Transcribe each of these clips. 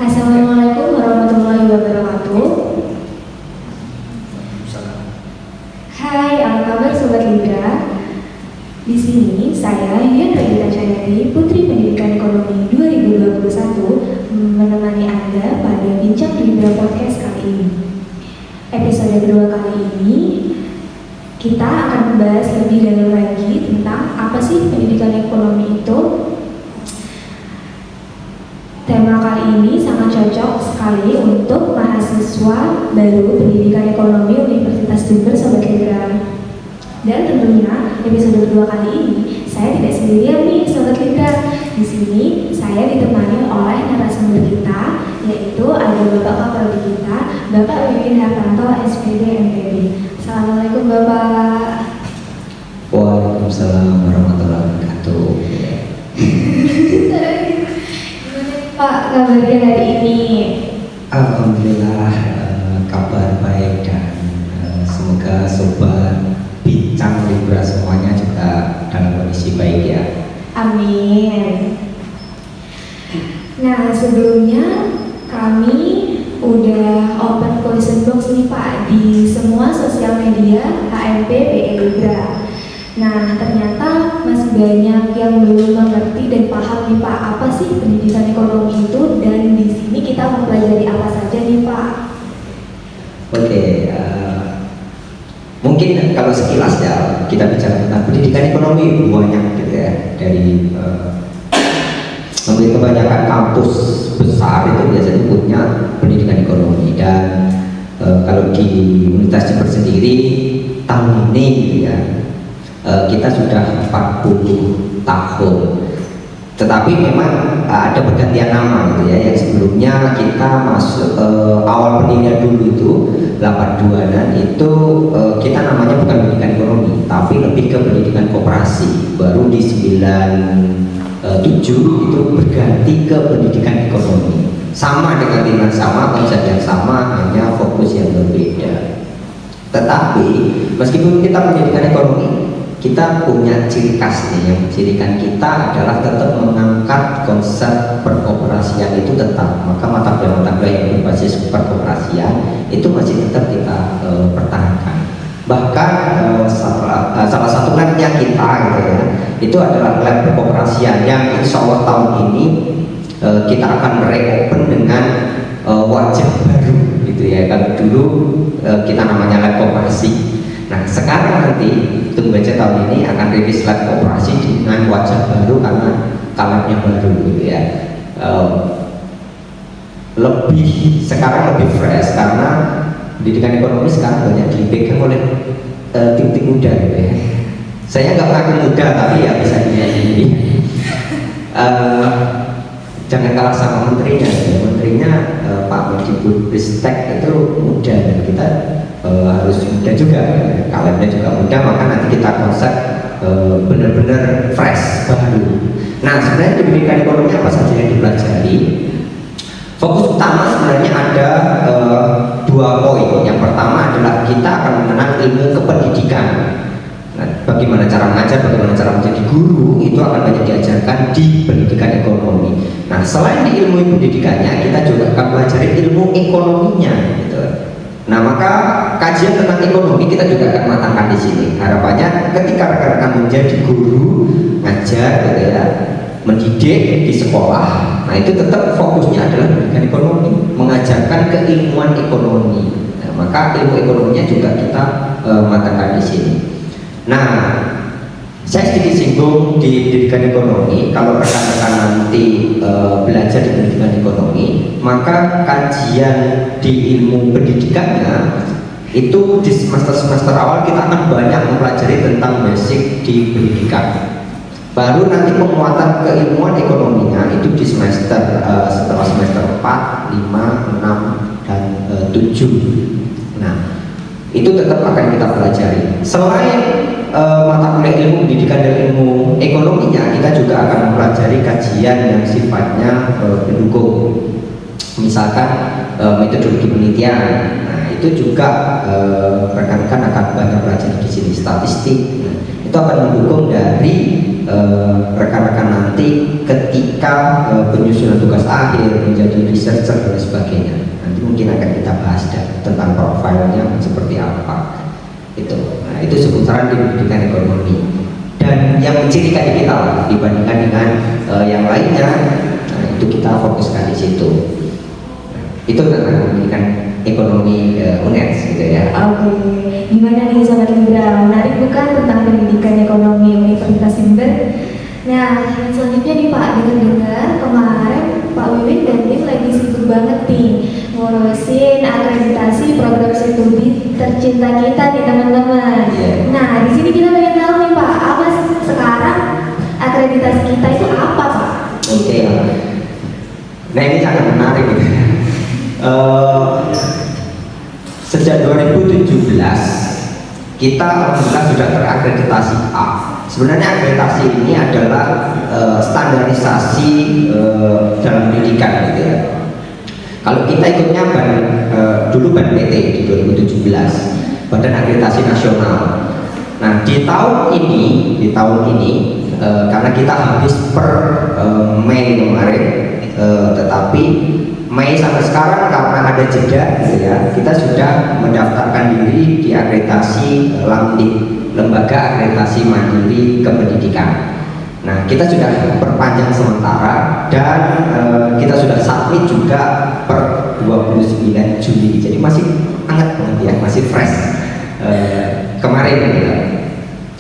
Assalamualaikum warahmatullahi wabarakatuh. Hai, apa kabar Sobat Libra? Di sini saya Yulian Regina Cahyadi, Putri Pendidikan Ekonomi 2021, menemani Anda pada Bincang Libra Podcast kali ini. Episode kedua kali ini kita akan membahas lebih dalam lagi tentang apa sih pendidikan ekonomi itu. Tema kali ini sangat cocok sekali untuk mahasiswa baru pendidikan ekonomi Universitas Jember Sobat Libra. Dan tentunya episode kedua kali ini saya tidak sendirian nih Sobat Libra. Di sini saya ditemani oleh narasumber kita, yaitu ada Bapak Kapolri kita, Bapak Wiwin Hartanto, SPD MPB. Assalamualaikum Bapak. Waalaikumsalam warahmatullahi wabarakatuh. Pak, kabarnya hari ini? Alhamdulillah, kabar baik dan semoga sobat Bincang Libra semuanya juga dalam kondisi baik ya. Amin. Nah, sebelumnya kami udah open question box nih Pak di semua sosial media HMP PE Libra. Nah, ternyata masih banyak yang belum mengerti dan paham nih Pak, apa sih pendidikan ekonomi itu, dan di sini kita mempelajari apa saja nih Pak? Oke, mungkin kalau sekilas ya kita bicara tentang pendidikan ekonomi banyak gitu ya, dari hampir kebanyakan kampus besar itu biasanya punya pendidikan ekonomi. Dan kalau di Universitas Jember sendiri tahun ini gitu ya, kita sudah 40 tahun. Tetapi memang ada pergantian nama gitu ya. Yang sebelumnya kita masuk awal pendirian dulu itu 82-an itu kita namanya bukan pendidikan ekonomi, tapi lebih ke pendidikan koperasi. Baru di 97 itu berganti ke pendidikan ekonomi. Sama dengan timan sama, konsep yang sama, hanya fokus yang berbeda. Tetapi meskipun kita pendidikan ekonomi, kita punya ciri khas nih. Yang ciri khas kita adalah tetap mengangkat konsep peroperasian itu tetap. Maka mata kuliah yang berbasis peroperasian itu masih tetap kita pertahankan. Bahkan salah satu labnya kita gitu ya, itu adalah lab peroperasian yang insya Allah tahun ini kita akan reopen dengan wajah baru gitu ya. Kalau dulu kita namanya lab koperasi. Nah, sekarang nanti tunggu aja, tahun ini akan rilis lab koperasi dengan wajah baru karena kalabnya baru gitu ya. Sekarang lebih fresh karena pendidikan ekonomi sekarang banyak dipegang oleh tim-tim muda gitu ya. Saya nggak mengaku muda, tapi ya bisa dilihat sendiri. Jangan kalah sama menterinya. Menterinya Pak Mendikbudristek itu muda, dan kita harus muda juga. Kalabnya juga muda, maka nanti kita konsep benar-benar fresh, baru. Nah, sebenarnya di pendidikan ekonomi apa saja yang dipelajari? Fokus utama sebenarnya ada 2 poin. Yang pertama adalah kita akan mengenal ilmu kependidikan. Nah, bagaimana cara mengajar, bagaimana cara menjadi guru, itu akan banyak diajarkan di pendidikan ekonomi. Nah, selain di ilmu pendidikannya, kita juga akan pelajari ilmu ekonominya gitu. Nah, maka kajian tentang ekonomi kita juga akan matangkan di sini. Harapannya ketika rekan-rekan menjadi guru, ngajar gitu ya, mendidik di sekolah, nah itu tetap fokusnya adalah pendidikan ekonomi, mengajarkan keilmuan ekonomi. Nah, maka ilmu ekonominya juga kita matangkan di sini. Nah, saya sedikit singgung di pendidikan ekonomi. Kalau rekan-rekan nanti belajar di pendidikan ekonomi, maka kajian di ilmu pendidikannya itu di semester awal kita akan banyak mempelajari tentang basic di pendidikan. Baru nanti penguatan keilmuan ekonominya itu di semester setelah semester 4, 5, 6, dan 7. Nah, itu tetap akan kita pelajari. Selain mata kuliah ilmu pendidikan dan ilmu ekonominya, kita juga akan mempelajari kajian yang sifatnya pendukung. Misalkan metodologi penelitian. Nah, itu juga rekan-rekan akan banyak belajar di sini, statistik. Nah, itu akan mendukung dari rekan-rekan nanti ketika penyusunan tugas akhir, menjadi researcher dan sebagainya. Nanti mungkin akan kita bahas tentang profilnya seperti apa. Nah, itu seputaran di pendidikan ekonomi. Dan yang mencirikan kita lah, dibandingkan dengan yang lainnya, nah, itu kita fokuskan di situ. Itu tentang pendidikan ekonomi UNED gitu ya. Oke, gimana nih Sobat Libra? Menarik bukan tentang pendidikan ekonomi Universitas Jember? Nah, yang selanjutnya nih Pak, dengar-dengar kemarin Pak Wiwin dan tim lagi sibuk banget nih ngurusin akreditasi program studi tercinta kita nih teman-teman. Yeah. Nah, di sini kita pengen tahu nih Pak, apa sekarang akreditasi kita itu apa Pak? Oke. Nah, ini sangat menarik gitu ya. Sejak 2017 kita alhamdulillah sudah terakreditasi A. Sebenarnya akreditasi ini adalah standarisasi dalam pendidikan gitu ya. Kalau kita ikutnya dulu PT di 2017, Badan Akreditasi Nasional. Nah di tahun ini karena kita habis per Mei kemarin, tetapi Mei sampai sekarang karena ada jeda gitu ya, kita sudah mendaftarkan diri di akreditasi Lembaga Akreditasi Mandiri Kependidikan. Nah kita sudah perpanjang sementara dan kita sudah submit juga per 29 Juli, jadi masih hangat banget ya, masih fresh kemarin gitu.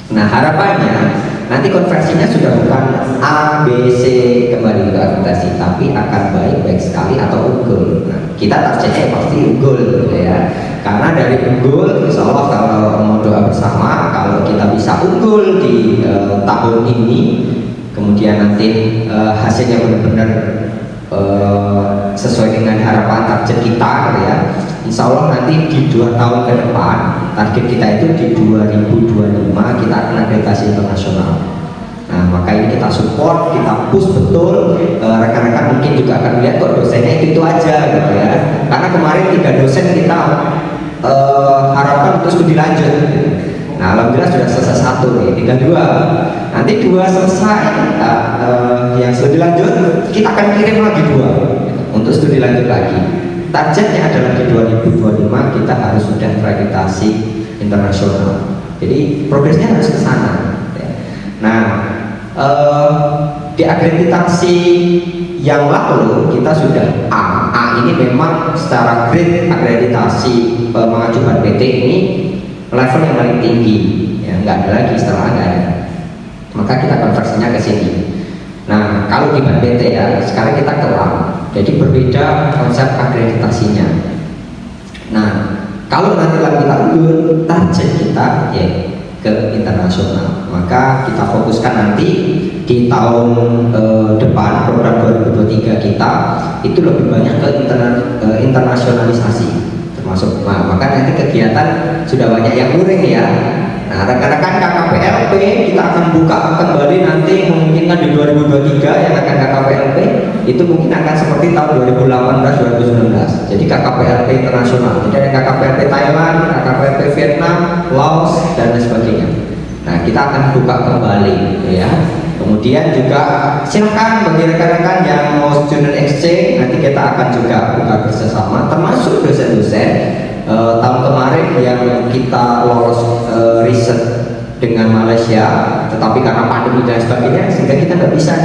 Nah harapannya nanti konversinya sudah bukan A, B, C kembali ke akreditasi, tapi akan baik sekali atau unggul. Nah, kita targetnya pasti unggul gitu ya. Karena dari unggul, insya Allah kalau mau doa bersama, kalau kita bisa unggul di tahun ini, kemudian nanti hasilnya benar-benar sesuai dengan harapan target kita gitu ya. Insya Allah nanti di 2 tahun ke depan target kita itu di 2025 kita akan akreditasi internasional. Nah maka ini kita support, kita push betul. Rekan-rekan mungkin juga akan melihat kok dosennya itu aja gitu ya. Karena kemarin 3 dosen kita harapkan untuk studi lanjut. Nah alhamdulillah sudah selesai 1 nih, tinggal 2. Nanti 2 selesai, yang studi lanjut kita akan kirim lagi 2 untuk studi lanjut lagi. Targetnya adalah di 2025 kita harus sudah terakreditasi internasional. Jadi progresnya harus ke sana. Nah, di akreditasi yang lalu kita sudah A. A ini memang secara grade akreditasi mengajukan PT ini level yang paling tinggi. Ya, nggak ada lagi setelah ada. Maka kita konversinya ke sini. Nah, kalau di PT ya, sekarang kita kelam. Jadi berbeda konsep akreditasinya. Nah, kalau nanti lagi kita unggul, target kita ya ke internasional. Maka kita fokuskan nanti di tahun depan program 2023 kita itu lebih banyak ke internasionalisasi termasuk. Nah, maka nanti kegiatan sudah banyak yang luring ya. Nah, rekan-rekan KKPLP kita akan buka kembali nanti memungkinkan di 2023 yang akan KKPLP itu mungkin akan seperti tahun 2018-2019. Jadi KKPLP internasional. Jadi ada KKPLP Thailand, KKPLP Vietnam, Laos dan lain sebagainya. Nah, kita akan buka kembali ya. Kemudian juga silakan bagi rekan-rekan yang mau student exchange, nanti kita akan juga buka bersama termasuk dosen-dosen. Tahun kemarin yang kita lolos riset dengan Malaysia, tetapi karena pandemi dan sebagainya sehingga kita nggak bisa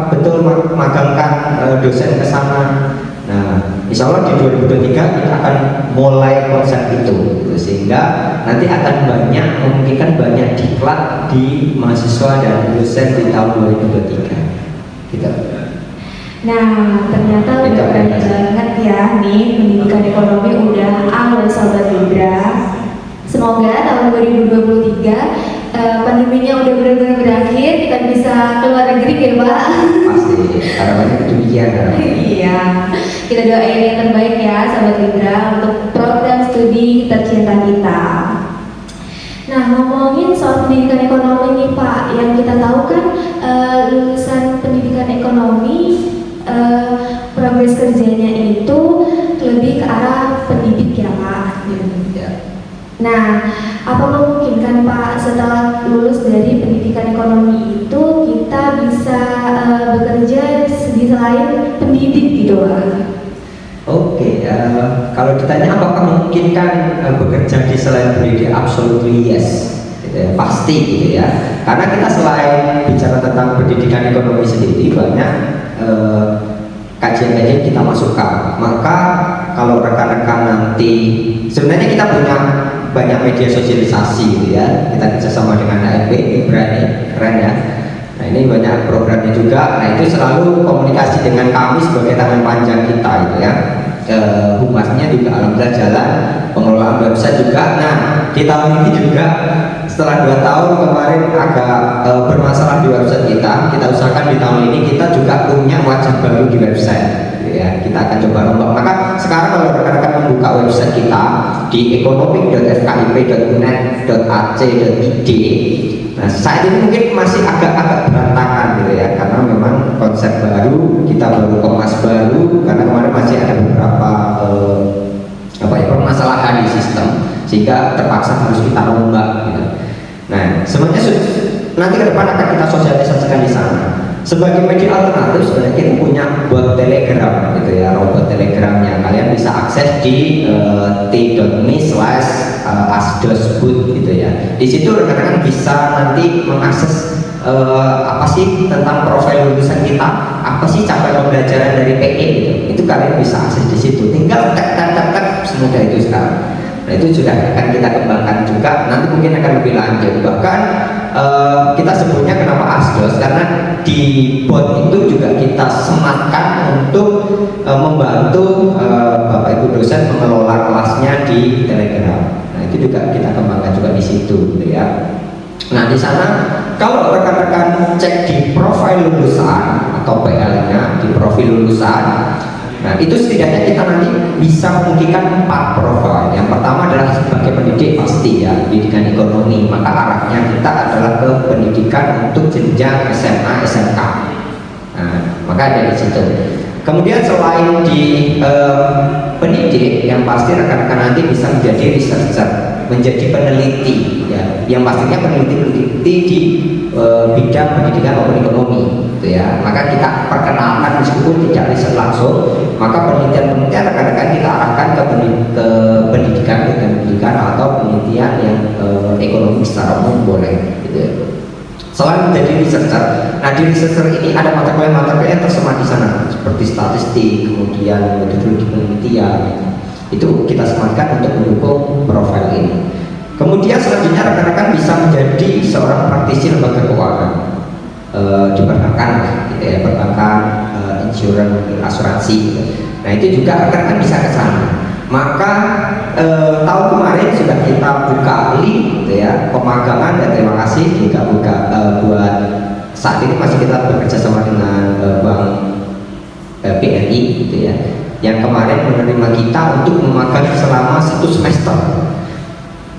betul magangkan dosen ke sana. Nah, insya Allah di 2023 kita akan mulai konsep itu, sehingga nanti akan banyak memungkinkan banyak diklat di mahasiswa dan dosen di tahun 2023. Gitu. Nah, ternyata udah banyak banget ya nih pendidikan ekonomi udah awal Sobat Libra. Semoga tahun 2023 pandeminya udah benar-benar berakhir, kita bisa keluar negeri ya Pak. Pasti, harapannya demikian. Iya, kita doain yang terbaik ya Sobat Libra untuk program studi tercinta kita. Nah, ngomongin soal pendidikan ekonomi nih Pak, yang kita tahu kan lulusan pendidikan ekonomi progres kerjanya itu lebih ke arah pendidik ya Pak. Ya. Nah, apa memungkinkan Pak setelah lulus dari pendidikan ekonomi itu kita bisa bekerja di selain pendidik gitu Pak. Oke, kalau ditanya apakah memungkinkan bekerja di selain pendidik, absolutely yes, gitu ya, pasti gitu ya. Karena kita selain bicara tentang pendidikan ekonomi sendiri banyak kajian-kajian kita masukkan. Maka kalau rekan-rekan nanti, sebenarnya kita punya banyak media sosialisasi gitu ya. Kita kerjasama dengan AFP, keren ya. Nah ini banyak programnya juga. Nah itu selalu komunikasi dengan kami sebagai tangan panjang kita gitu ya. Humasnya juga alhamdulillah jalan, pengelolaan website juga. Nah di tahun ini juga setelah 2 tahun kemarin agak bermasalah di website kita usahakan di tahun ini kita juga punya wajah baru di website gitu ya. Kita akan coba rombak. Maka sekarang kalau rekan-rekan membuka website kita di economic.fkip.unet.ac.id, nah saat ini mungkin masih agak berantakan gitu ya, karena memang konsep baru, kita baru kemas baru, karena kemarin masih ada beberapa permasalahan di sistem sehingga terpaksa harus kita rombak gitu. Nah sebenarnya nanti ke depan akan kita sosialisasikan di sana. Sebagai media alternatif sebenarnya kita punya bot Telegram gitu ya, robot Telegramnya kalian bisa akses di t.me/asdosbud gitu ya. Di situ rekan-rekan bisa nanti mengakses apa sih tentang profil lulusan kita, apa sih capaian pembelajaran dari PE gitu. Itu kalian bisa akses di situ. Tinggal tek semudah itu sekarang. Nah itu sudah akan kita kembangkan juga, nanti mungkin akan lebih lanjut. Bahkan kita sebutnya kenapa Asdos, karena di bot itu juga kita sematkan untuk membantu Bapak Ibu dosen mengelola kelasnya di Telegram. Nah itu juga kita kembangkan juga di situ gitu ya. Nah di sana kalau rekan-rekan cek di profil lulusan atau PL-nya di profil lulusan, nah itu setidaknya kita nanti bisa memungkinkan 4 profil. Yang pertama adalah sebagai pendidik pasti ya, pendidikan ekonomi, maka arahnya kita adalah ke pendidikan untuk jenjang SMA, SMK. Nah, maka ada di situ. Kemudian selain di pendidik, yang pasti rekan-rekan nanti bisa menjadi researcher, menjadi peneliti ya, yang pastinya peneliti di bidang pendidikan maupun ekonomi gitu ya. Maka kita perkenalkan meskipun tidak riset langsung, maka penelitian rekan-rekan kita arahkan ke pendidikan atau penelitian yang ekonomi secara umum boleh gitu ya. Selain menjadi researcher, nah di researcher ini ada mata kuliah yang tersemat di sana seperti statistik, kemudian metodologi penelitian gitu. Itu kita sematkan untuk mendukung profil ini. Kemudian selanjutnya rekan-rekan bisa menjadi seorang praktisi lembaga keuangan di perbankan gitu ya, perbankan, insurance, asuransi gitu. Nah itu juga rekan-rekan bisa ke sana. Maka tahun kemarin sudah kita buka link gitu ya, pemagangan, dan terima kasih juga buka buat saat ini masih kita bekerja sama dengan Bank BNI gitu ya, yang kemarin menerima kita untuk memagang selama 1 semester.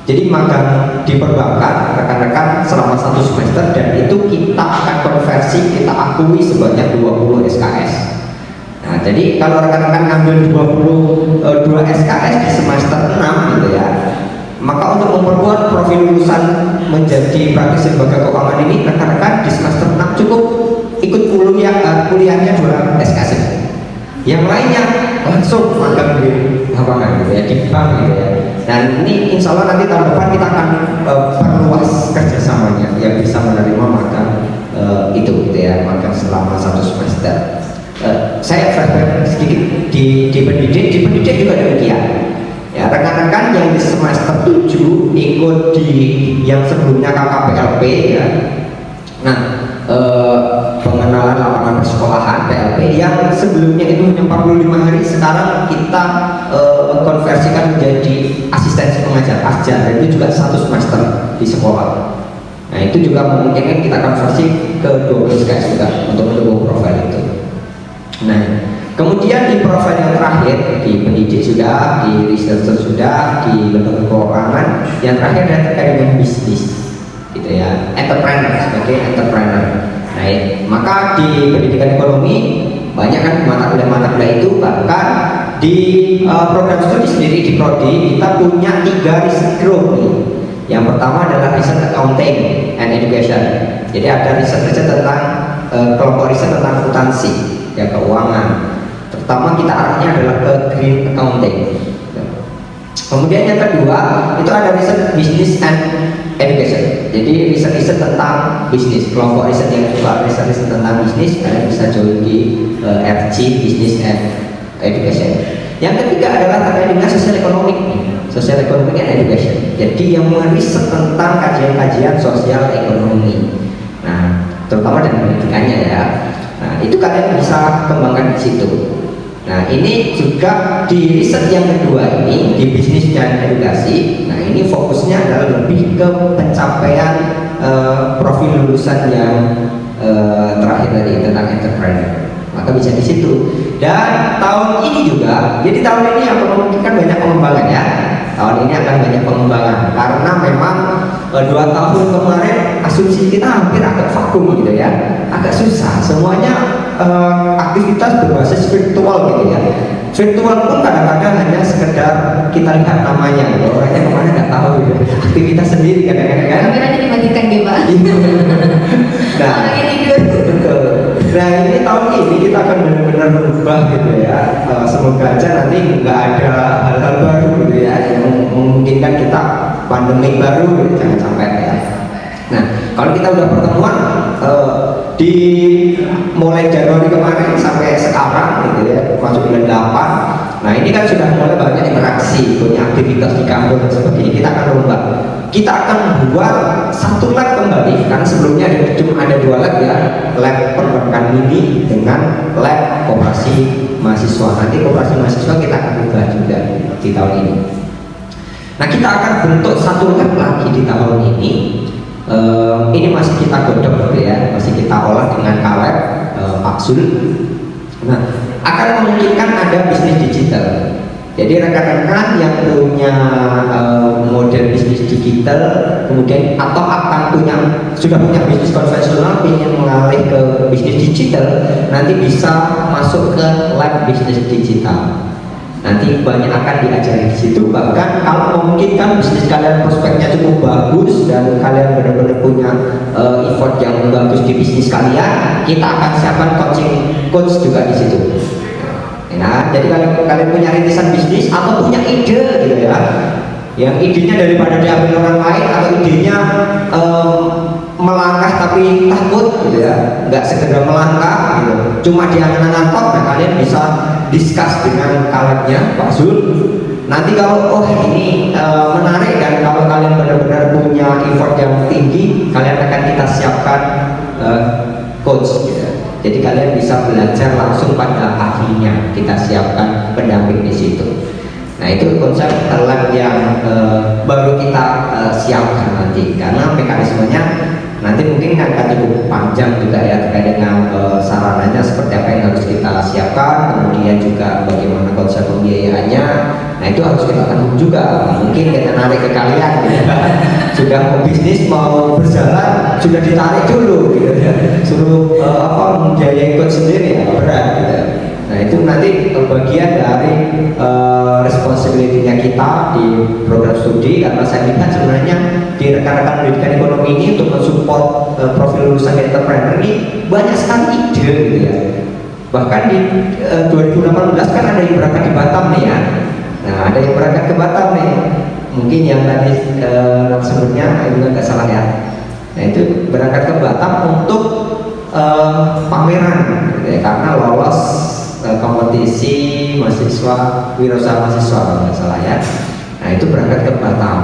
Jadi magang di perbankan rekan-rekan selama 1 semester, dan itu kita akan konversi, kita akui sebanyak 20 SKS. Nah, jadi kalau rekan-rekan ngambil 22 SKS di semester 6 gitu ya, maka untuk memperkuat profil lulusan menjadi praktisi lembaga keuangan ini, rekan-rekan di semester 6 cukup ikut kuliahnya 2 SKS. Yang lainnya langsung magang di lapangan gitu ya, di bank gitu ya. Dan ini insya Allah nanti tahun depan kita akan perluas kerjasamanya yang bisa menerima magang itu gitu ya, magang selama 1 semester. Saya flashback sedikit di pendidik juga demikian ya. Rekan-rekan yang di semester 7 ikut di yang sebelumnya KKPLP ya, nah pengenalan lapangan persekolahan PLP yang sebelumnya itu hanya 45 hari, sekarang kita konversikan menjadi asistensi pengajar ASJAR, dan itu juga 1 semester di sekolah. Nah itu juga memungkinkan kita konversi ke 12 SKS juga untuk mendukung profil itu. Nah, kemudian di profil yang terakhir, di pendidik sudah, di researcher sudah, di lembaga keuangan, yang terakhir adalah terkait dengan bisnis, gitu ya, entrepreneur, sebagai entrepreneur. Nah, maka di pendidikan ekonomi banyak kan mata kuliah itu, bahkan di program studi sendiri di prodi kita punya 3 riset group nih. Yang pertama adalah riset accounting and education. Jadi ada riset tentang kelompok riset tentang akuntansi, ya keuangan. Pertama kita arahnya adalah ke green accounting. Kemudian yang kedua itu ada riset business and education. Jadi riset tentang bisnis. Kelompok riset yang suka riset tentang bisnis kalian bisa join di RG Business and Education. Yang ketiga adalah terkait dengan sosial ekonomi, social economic and education. Jadi yang meriset tentang kajian-kajian sosial ekonomi. Nah, terutama dari pendidikannya ya. Nah, itu kalian bisa kembangkan di situ. Nah, ini juga di riset yang kedua ini di bisnis dan edukasi. Nah, ini fokusnya adalah lebih ke pencapaian profil lulusan yang terakhir tadi tentang entrepreneur. Maka bisa di situ. Dan tahun ini juga, jadi tahun ini akan memungkinkan banyak pengembangan ya. Tahun ini akan banyak pengembangan karena memang 2 tahun kemarin asumsi kita hampir agak vakum gitu ya, agak susah. Semuanya aktivitas berbasis virtual gitu ya. Virtual pun kadang-kadang hanya sekedar kita lihat namanya, orangnya kemana nggak tahu gitu. Aktivitas sendiri kadang-kadang kan. Kameranya dimatikan ya Pak. Nah, betul. Nah ini tahun ini kita akan benar-benar berubah gitu ya. Semoga aja nanti nggak ada hal-hal baru gitu ya yang memungkinkan kita pandemi baru gitu, jangan sampai ya. Nah kalau kita udah pertemuan di mulai Januari kemarin sampai sekarang gitu ya, masuk bulan 8. Nah ini kan sudah mulai banyak interaksi, punya aktivitas di kantor dan sebagainya. Kita akan rubah. Kita akan membuat satu lab kembali karena sebelumnya cuma ada 2 lab ya, lab perbankan mini dengan lab koperasi mahasiswa. Nanti koperasi mahasiswa kita akan ubah juga di tahun ini. Nah kita akan bentuk satu lab lagi di tahun ini. Ini masih kita godok gitu ya, masih kita olah dengan kaleb Aksul. Nah akan memungkinkan ada bisnis digital. Jadi rekan-rekan yang punya model bisnis digital, kemudian atau sudah punya bisnis konvensional, ingin mengalih ke bisnis digital, nanti bisa masuk ke lab bisnis digital. Nanti banyak akan diajari di situ. Bahkan kalau memungkinkan bisnis kalian prospeknya cukup bagus dan kalian benar-benar punya effort yang bagus di bisnis kalian, kita akan siapkan coaching coach juga di situ. Nah, jadi kalau kalian punya rintisan bisnis atau punya ide gitu ya, yang idenya daripada diambil orang lain atau idenya melangkah tapi takut gitu ya, nggak sekedar melangkah gitu, cuma diangan-angan tok. Nah kalian bisa discuss dengan kalebnya Pak Zul. Nanti kalau ini menarik dan kalau kalian benar-benar punya effort yang tinggi, kalian akan kita siapkan coach gitu. Jadi kalian bisa belajar langsung pada ahlinya, kita siapkan pendamping di situ. Nah itu konsep lab yang baru kita siapkan nanti, karena mekanismenya nanti mungkin akan cukup panjang juga ya terkait dengan sarananya seperti apa yang harus kita siapkan, kemudian juga bagaimana konsep pembiayaannya. Nah itu harus kita tanggung juga. Mungkin kita narik ke kalian gitu. Sudah mau bisnis mau berjalan sudah ditarik dulu gitu ya, suruh membiayai ikut sendiri ya berat gitu. Nah itu nanti bagian dari responsibility-nya kita di program studi, karena saya lihat sebenarnya di rekan-rekan pendidikan ekonomi ini untuk mensupport profil lulusan entrepreneur ini banyak sekali ide gitu ya. Bahkan di 2018 kan ada yang berangkat di Batam nih ya. Nah ada yang berangkat ke Batam nih, mungkin yang tadi sebelumnya juga nggak salah ya. Nah itu berangkat ke Batam untuk pameran gitu ya, karena lolos kompetisi mahasiswa wirausaha mahasiswa kalau nggak salah ya. Nah itu berangkat ke Batam.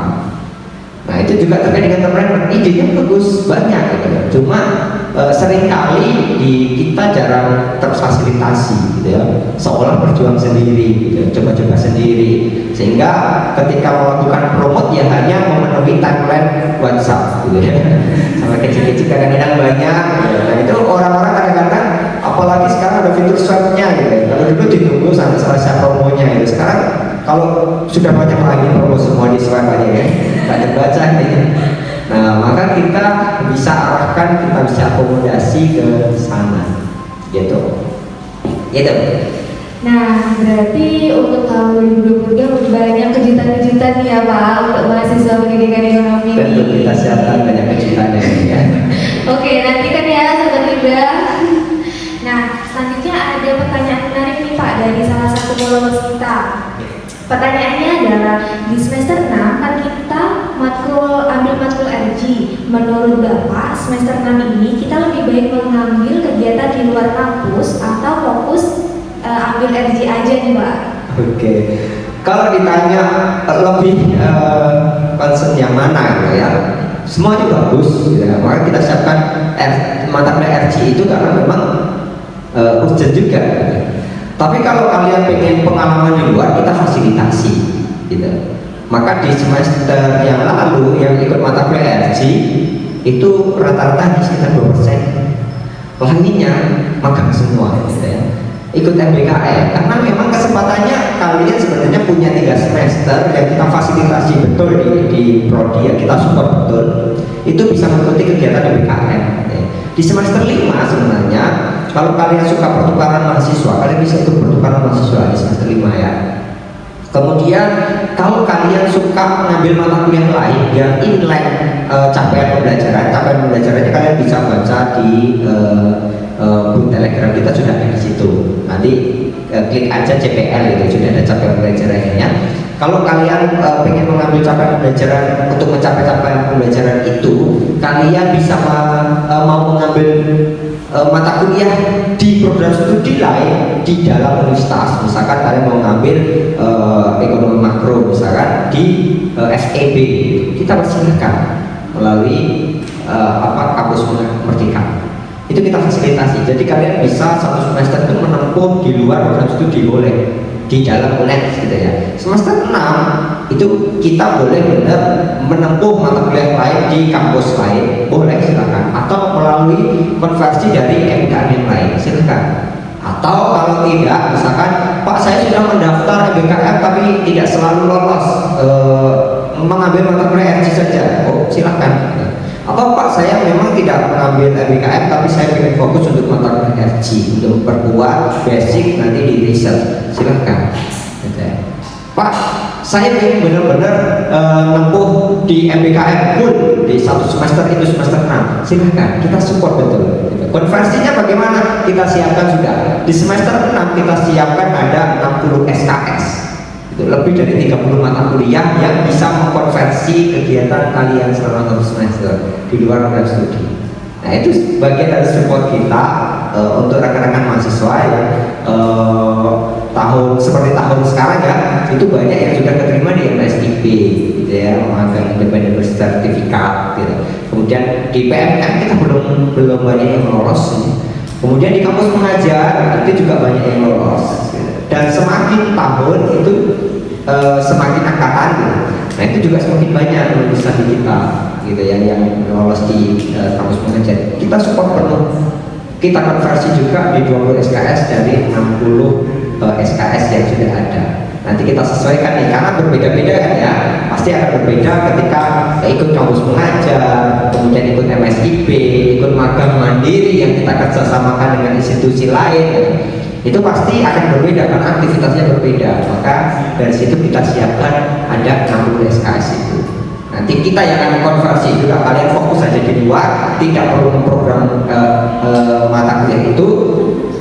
Nah itu juga terkait dengan entrepreneur, idenya bagus banyak gitu ya. Cuma seringkali kita jarang terfasilitasi gitu ya, seolah berjuang sendiri gitu, coba-coba sendiri, sehingga ketika melakukan promote ya hanya memenuhi timeline WhatsApp gitu ya. Sampai kecil-kecil kadang-kadang banyak gitu. Nah itu orang-orang kadang-kadang apalagi sekarang ada fitur swabnya gitu ya. Kalau dulu ditunggu sampai selesai promonya gitu. Sekarang kalau sudah banyak lagi promo semua di swab aja ya, nggak terbaca gitu. Nah maka kita bisa arahkan, kita bisa akomodasi ke sana gitu. Nah, berarti untuk tahun 2023 banyak kejutan-kejutan nih ya Pak untuk mahasiswa pendidikan ekonomi ini. Tentu kita siapkan banyak kejutannya ya. Oke, nantikan ya Sobat Libra. Nah, selanjutnya ada pertanyaan menarik nih Pak dari salah satu followers kita. Pertanyaannya adalah, di semester 6 kan kita ambil matkul RG. Menurut Bapak, semester 6 ini kita lebih baik mengambil kegiatan di luar kampus atau fokus ambil RG aja nih Pak? Oke, kalau ditanya lebih concern yang mana gitu ya, semuanya bagus gitu ya. Maka kita siapkan mata kuliah RG itu karena memang urgent juga gitu. Tapi kalau kalian pengen pengalaman di luar, kita fasilitasi gitu. Maka di semester yang lalu yang ikut mata kuliah RG itu rata-rata di sekitar 2%. Lainnya magang semua gitu ya. Ikut MBKM karena memang kesempatannya kalian sebenarnya punya 3 semester yang kita fasilitasi betul di prodi ya, kita support betul itu bisa mengikuti kegiatan MBKM ya. Di semester 5 sebenarnya kalau kalian suka pertukaran mahasiswa, kalian bisa ikut pertukaran mahasiswa di semester 5 ya. Kemudian kalau kalian suka mengambil mata kuliah lain yang inline capaian pembelajarannya kalian bisa baca di grup Telegram kita sudah ada di situ. Nanti klik aja CPL itu sudah ada capaian pembelajarannya. Kalau kalian pengen mengambil capaian pembelajaran untuk mencapai capaian pembelajaran itu, kalian bisa mau mengambil mata kuliah di program studi lain di dalam universitas. Misalkan kalian mau ngambil ekonomi makro misalkan di FEB, kita persilahkan melalui kampus Merdeka. Itu kita fasilitasi. Jadi kalian bisa 1 semester itu menempuh di luar program studi boleh, di dalam UNED gitu ya. Semester 6 itu kita boleh benar menempuh mata kuliah lain di kampus lain, boleh silakan. Atau melalui konversi dari MBKM yang lain, silakan. Atau kalau tidak, misalkan Pak saya sudah mendaftar MBKM tapi tidak selalu lolos mengambil mata kuliah RG saja, oh silakan. Atau Pak saya memang tidak mengambil MBKM tapi saya ingin fokus untuk mata kuliah RG untuk memperkuat basic nanti di research, silahkan. Pak saya ingin benar-benar nempuh di MBKM full di 1 semester itu semester 6, silahkan, kita support betul. Konversinya bagaimana? Kita siapkan sudah di semester 6 kita siapkan ada 60 SKS. Lebih dari 30 mata kuliah yang bisa mengkonversi kegiatan kalian selama 1 semester di luar program studi. Nah itu bagian dari support kita untuk rekan-rekan mahasiswa yang seperti tahun sekarang ya, itu banyak yang sudah keterima di MSIP gitu ya, magang independent sertifikat gitu. Kemudian di PMM kita belum banyak yang lolos. Kemudian di kampus mengajar itu juga banyak yang lolos. Dan semakin tahun itu semakin angkatan gitu. Nah itu juga semakin banyak lulusan di kita gitu ya yang lolos di kampus mengajar. Kita support penuh. Kita konversi juga di 20 SKS dari 60 SKS yang sudah ada. Nanti kita sesuaikan nih karena berbeda-beda kan ya. Pasti akan berbeda ketika ikut kampus mengajar, kemudian ikut MSIP, ikut magang mandiri yang kita kerjasamakan dengan institusi lain. Itu pasti akan berbeda karena aktivitasnya berbeda. Maka dari situ kita siapkan ada 60 SKS itu. Nanti kita yang akan konversi juga, kalian fokus saja di luar, tidak perlu memprogram mata kuliah itu,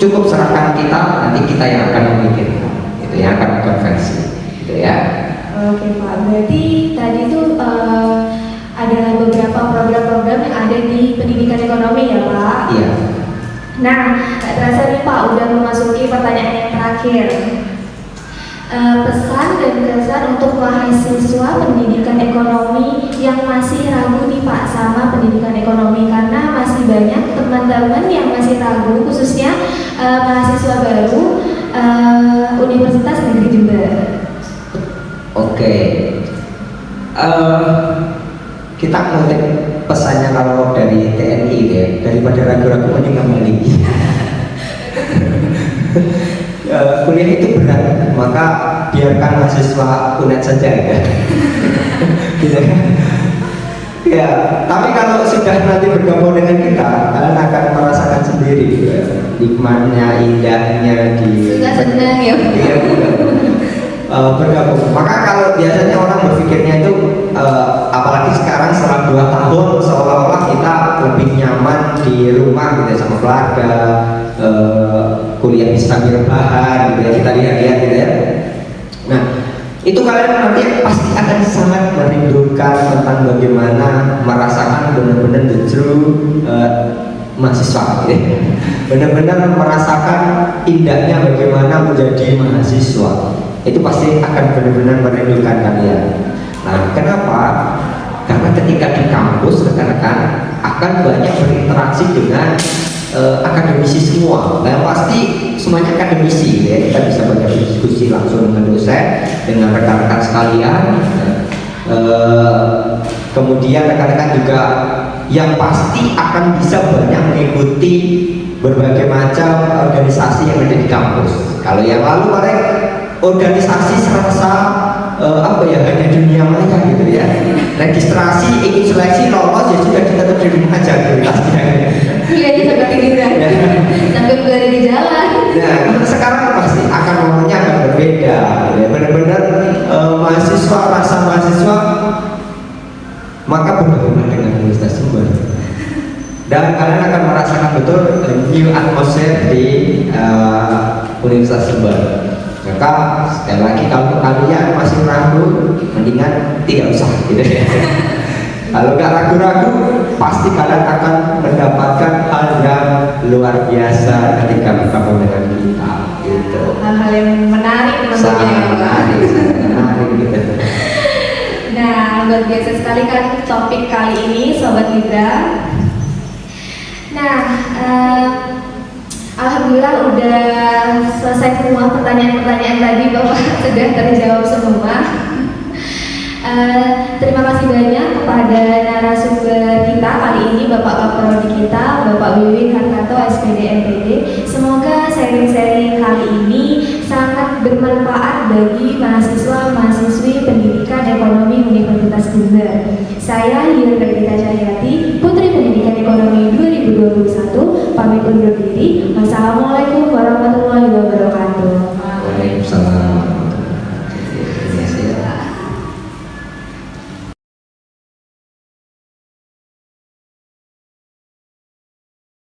cukup serahkan kita, nanti kita yang akan memikirkan, itu yang akan konversi, gitu ya. Oke Pak, berarti tadi itu adalah beberapa program-program yang ada di pendidikan ekonomi ya Pak? Iya. Nah, tak terasa nih Pak, udah memasuki pertanyaan yang terakhir. Pesan dan kesan untuk mahasiswa pendidikan ekonomi yang masih ragu nih Pak sama pendidikan ekonomi, karena masih banyak teman-teman yang masih ragu, khususnya mahasiswa baru Universitas Negeri Jember. Oke. Kita ngutip pesannya kalau dari TNI ya, daripada ragu-ragu mending kembali. Kuliah itu berat, maka biarkan mahasiswa UNED saja ya. Gitu kan? Ya, tapi kalau sudah nanti bergabung dengan kita, kalian akan merasakan sendiri ya, nikmatnya, indahnya di Suka senang ya. Iya, betul. Bergabung. Maka kalau biasanya orang berpikirnya itu, apalagi sekarang setelah 2 tahun seolah-olah kita lebih nyaman di rumah gitu ya, sama keluarga, kuliah bisa rebahan gitu ya, kita lihat-lihat gitu ya. Nah, itu kalian nanti pasti akan sangat merindukan tentang bagaimana merasakan benar-benar the true mahasiswa gitu ya. Benar-benar merasakan indahnya bagaimana menjadi mahasiswa. Itu pasti akan benar-benar merindukan kalian. Nah, kenapa? Karena ketika di kampus rekan-rekan akan banyak berinteraksi dengan akademisi semua. Nah, pasti semuanya akademisi gitu ya. Kita bisa banyak diskusi langsung dengan dosen, dengan rekan-rekan sekalian. Kemudian rekan-rekan juga yang pasti akan bisa banyak mengikuti berbagai macam organisasi yang ada di kampus. Kalau yang lalu kemarin organisasi serasa hanya dunia maya gitu ya. Registrasi, ikut seleksi, lolos ya sudah, kita tetap di rumah aja aktivitasnya. Iya, dia sampai tiduran. Sampai berada di jalan. Nah, sekarang pasti akan momennya akan berbeda gitu ya. Benar-benar mahasiswa, rasa mahasiswa, maka benar-benar dengan Universitas Sumber. Dan kalian akan merasakan betul new atmosphere di Universitas Sumber. Maka sekali lagi kalau kalian masih ragu, mendingan tidak usah gitu ya. Kalau nggak ragu-ragu, pasti kalian akan mendapatkan hal yang luar biasa ketika bergabung dengan kita gitu. Hal-hal yang menarik Sangat tentunya. menarik, sangat menarik gitu. Nah, luar biasa sekali kan topik kali ini, Sobat Libra. Nah, alhamdulillah udah selesai semua pertanyaan-pertanyaan tadi, Bapak sudah terjawab semua. Terima kasih banyak kepada narasumber kita kali ini, Bapak Kaprodi kita, Bapak Wiwin Hartanto, SPD MPD. Semoga sharing-sharing kali ini sangat bermanfaat bagi mahasiswa-mahasiswi pendidikan ekonomi Universitas Jember. Saya Yudha Gita Cahyati, Putri Pendidikan Ekonomi 2021, pamit undur diri. Wassalamualaikum warahmatullahi wabarakatuh.